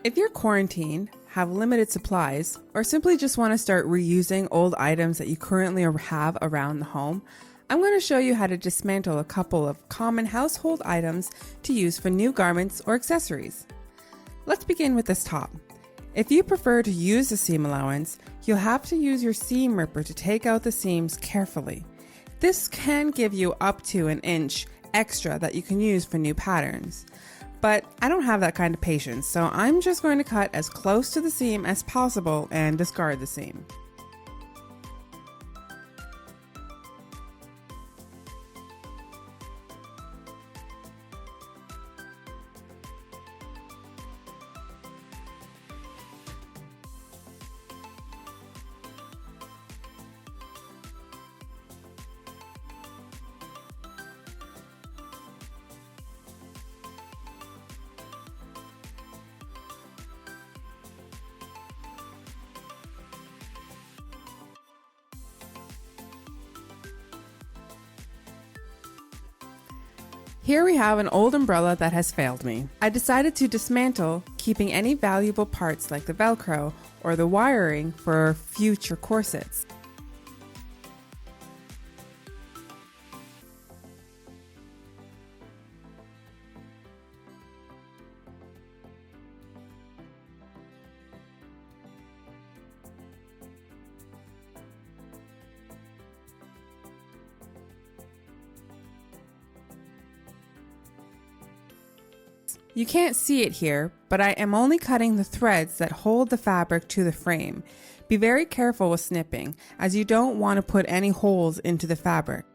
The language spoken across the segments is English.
If you're quarantined, have limited supplies, or simply just want to start reusing old items that you currently have around the home, I'm going to show you how to dismantle a couple of common household items to use for new garments or accessories. Let's begin with this top. If you prefer to use a seam allowance, you'll have to use your seam ripper to take out the seams carefully. This can give you up to an inch extra that you can use for new patterns. But I don't have that kind of patience, so I'm just going to cut as close to the seam as possible and discard the seam. Here we have an old umbrella that has failed me. I decided to dismantle, keeping any valuable parts like the Velcro or the wiring for future corsets. You can't see it here, but I am only cutting the threads that hold the fabric to the frame. Be very careful with snipping, as you don't want to put any holes into the fabric.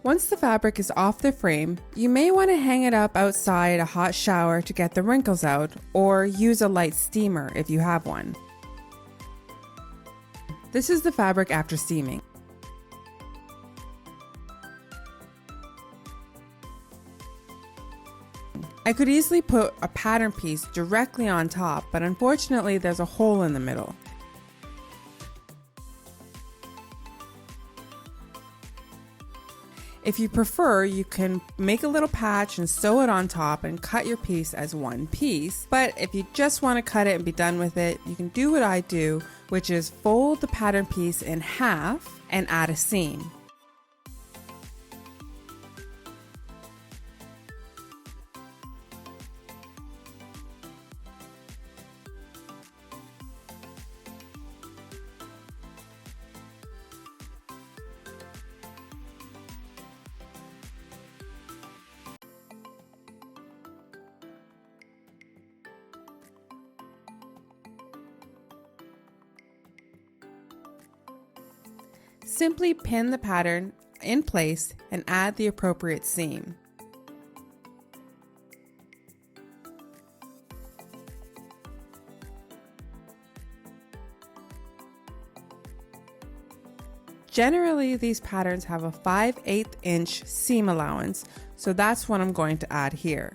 Once the fabric is off the frame, you may want to hang it up outside a hot shower to get the wrinkles out, or use a light steamer if you have one. This is the fabric after steaming. I could easily put a pattern piece directly on top, but unfortunately there's a hole in the middle. If you prefer, you can make a little patch and sew it on top and cut your piece as one piece. But if you just want to cut it and be done with it, you can do what I do, which is fold the pattern piece in half and add a seam. Simply pin the pattern in place and add the appropriate seam. Generally, these patterns have a 5/8 inch seam allowance, so that's what I'm going to add here.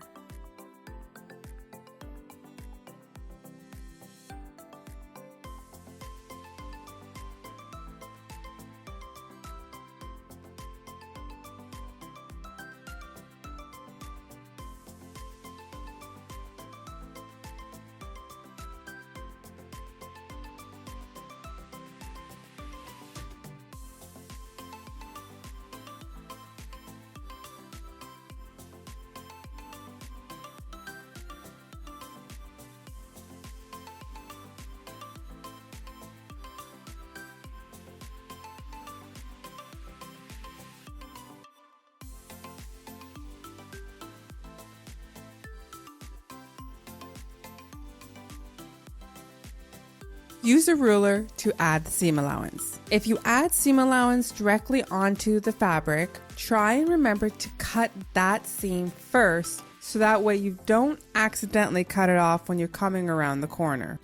Use a ruler to add the seam allowance. If you add seam allowance directly onto the fabric, try and remember to cut that seam first so that way you don't accidentally cut it off when you're coming around the corner.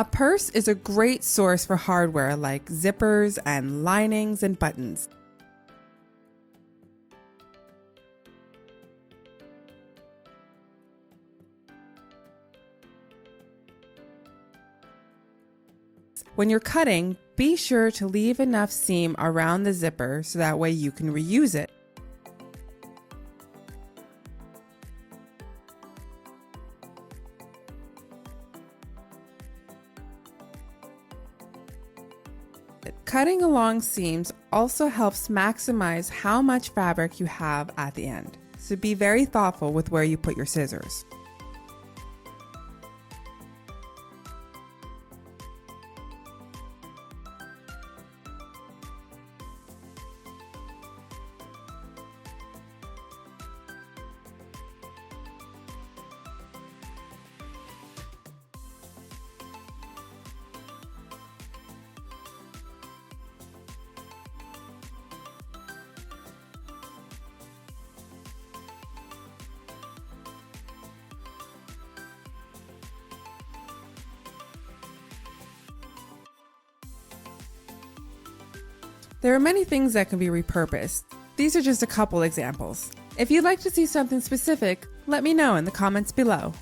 A purse is a great source for hardware like zippers and linings and buttons. When you're cutting, be sure to leave enough seam around the zipper so that way you can reuse it. Cutting along seams also helps maximize how much fabric you have at the end, so be very thoughtful with where you put your scissors. There are many things that can be repurposed. These are just a couple examples. If you'd like to see something specific, let me know in the comments below.